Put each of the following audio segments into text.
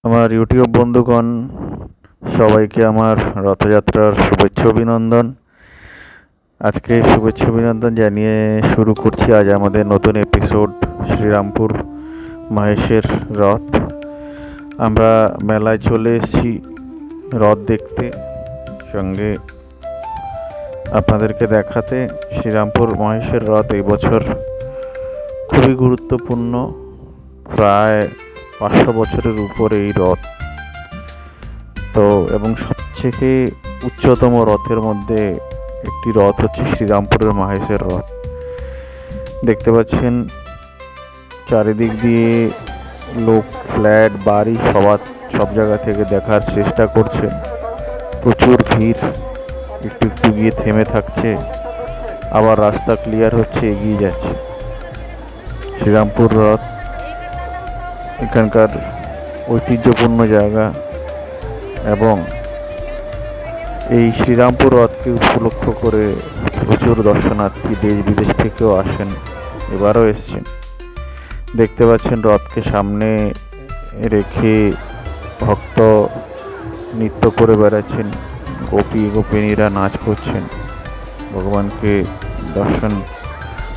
আমার ইউটিউব বন্ধুগণ, সবাইকে আমার রথযাত্রার শুভেচ্ছা অভিনন্দন। আজকে শুভেচ্ছা অভিনন্দন জানিয়ে শুরু করছি আজ আমাদের নতুন এপিসোড শ্রীরামপুর মহেশের রথ। আমরা মেলায় চলে এসেছি রথ দেখতে, সঙ্গে আপনাদেরকে দেখাতে। শ্রীরামপুর মহেশের রথ এই বছর খুবই গুরুত্বপূর্ণ, প্রায় 500 বছরের উপরে এই রথ তো, এবং সবথেকে উচ্চতম রথের মধ্যে একটি রথ হচ্ছে শ্রীরামপুরের মহেশের রথ। দেখতে পাচ্ছেন চারিদিক দিয়ে লোক, ফ্ল্যাট, বাড়ি সব জায়গা থেকে দেখার চেষ্টা করছে। প্রচুর ভিড়, একটু একটু গিয়ে থেমে থাকছে, আবার রাস্তা ক্লিয়ার হচ্ছে, এগিয়ে যাচ্ছে। শ্রীরামপুর রথ এখানকার ঐতিহ্যপূর্ণ জায়গা, এবং এই শ্রীরামপুর রথকে উপলক্ষ করে প্রচুর দর্শনার্থী দেশ বিদেশ থেকেও আসেন, এবারও এসছেন। দেখতে পাচ্ছেন রথকে সামনে রেখে ভক্ত নৃত্য করে বেড়াচ্ছেন, গোপিনীরা নাচ করছেন। ভগবানকে দর্শন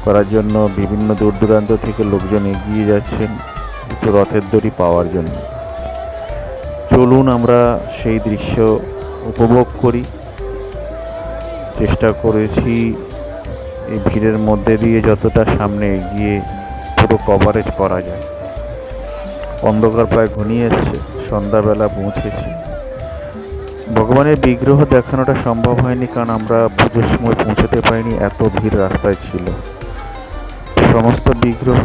করার জন্য বিভিন্ন দূর দূরান্ত থেকে লোকজন এগিয়ে যাচ্ছেন একটু রথের দড়ি পাওয়ার জন্য। চলুন আমরা সেই দৃশ্য উপভোগ করি। চেষ্টা করেছি এই ভিড়ের মধ্যে দিয়ে যতটা সামনে এগিয়ে পুরো কভারেজ করা যায়। অন্ধকার প্রায় ঘনিয়ে এসছে, সন্ধ্যাবেলা পৌঁছেছি। ভগবানের বিগ্রহ দেখানোটা সম্ভব হয়নি, কারণ আমরা পুজোর সময় পৌঁছতে পারিনি, এত ভিড় রাস্তায় ছিল। সমস্ত বিগ্রহ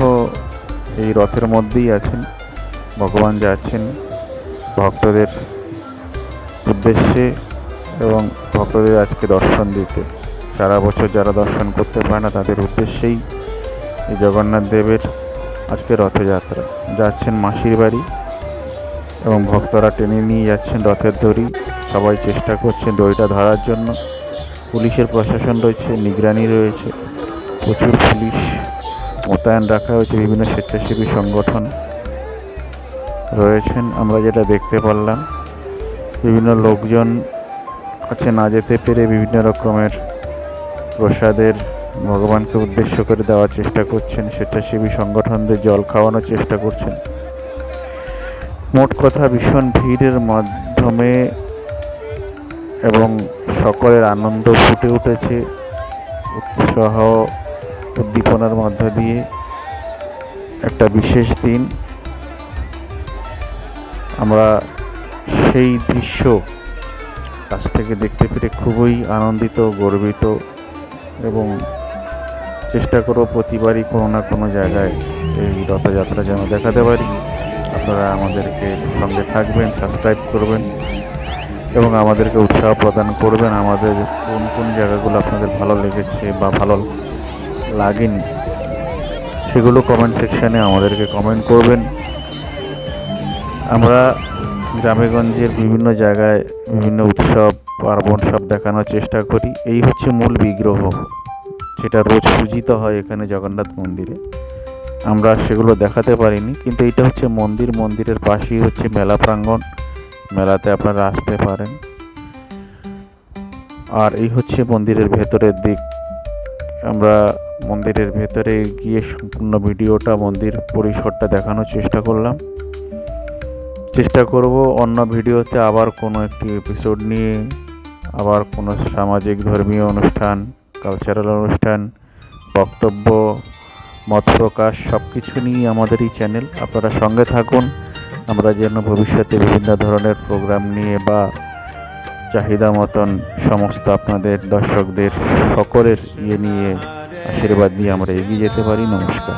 এই রথের মধ্যেই আছেন। ভগবান যাচ্ছেন ভক্তদের উদ্দেশ্যে এবং ভক্তদের আজকে দর্শন দিতে। সারা বছর যারা দর্শন করতে পারে না তাদের উদ্দেশ্যেই এই জগন্নাথ দেবের আজকে রথযাত্রা। যাচ্ছেন মাসির বাড়ি এবং ভক্তরা টেনে নিয়ে যাচ্ছেন রথের দড়ি। সবাই চেষ্টা করছেন দড়িটা ধরার জন্য। পুলিশের প্রশাসন রয়েছে, নিগরানি রয়েছে, প্রচুর পুলিশ মোতায়েন রাখা হয়েছে, বিভিন্ন স্বেচ্ছাসেবী সংগঠন রয়েছেন। আমরা যেটা দেখতে পারলাম, বিভিন্ন লোকজন কাছে না যেতে পেরে বিভিন্ন রকমের প্রসাদের ভগবানকে উদ্দেশ্য করে দেওয়ার চেষ্টা করছেন। স্বেচ্ছাসেবী সংগঠনদের জল খাওয়ানোর চেষ্টা করছেন। মোট কথা ভীষণ ভিড়ের মাধ্যমে এবং সকলের আনন্দ ফুটে উঠেছে, উৎসাহ উদ্দীপনার মধ্য দিয়ে একটা বিশেষ দিন। আমরা সেই দৃশ্য কাছ থেকে দেখতে পেরে খুবই আনন্দিত, গর্বিত, এবং চেষ্টা করব প্রতিবারই কোনো না কোনো জায়গায় এই রথযাত্রা যেন দেখাতে পারি। আপনারা আমাদেরকে সঙ্গে থাকবেন, সাবস্ক্রাইব করবেন এবং আমাদেরকে উৎসাহ প্রদান করবেন। আমাদের কোন কোন জায়গাগুলো আপনাদের ভালো লেগেছে বা ভালো লাগেনি সেগুলো কমেন্ট সেকশানে আমাদেরকে কমেন্ট করবেন। আমরা গ্রামেগঞ্জের বিভিন্ন জায়গায় বিভিন্ন উৎসব পার্বণ সব দেখানোর চেষ্টা করি। এই হচ্ছে মূল বিগ্রহ, সেটা রোজ পূজিত হয় এখানে জগন্নাথ মন্দিরে। আমরা সেগুলো দেখাতে পারিনি, কিন্তু এটা হচ্ছে মন্দির। মন্দিরের পাশেই হচ্ছে মেলা প্রাঙ্গণ, মেলাতে আপনারা আসতে পারেন। আর এই হচ্ছে মন্দিরের ভেতরের দিক। আমরা মন্দিরের ভেতরে গিয়ে সম্পূর্ণ ভিডিওটা, মন্দির পরিসরটা দেখানোর চেষ্টা করলাম। চেষ্টা করব অন্য ভিডিওতে আবার কোনো একটি এপিসোড নিয়ে, আবার কোনো সামাজিক ধর্মীয় অনুষ্ঠান, কালচারাল অনুষ্ঠান, বক্তব্য, মত প্রকাশ সব কিছু নিয়ে আমাদের এই চ্যানেল। আপনারা সঙ্গে থাকুন। আমরা যেন ভবিষ্যতে বিভিন্ন ধরনের প্রোগ্রাম নিয়ে বা চাহিদা মতন সমস্ত আপনাদের দর্শকদের সকলের নিয়ে আশীর্বাদ নিয়ে আমরা এগিয়ে যেতে পারি। নমস্কার।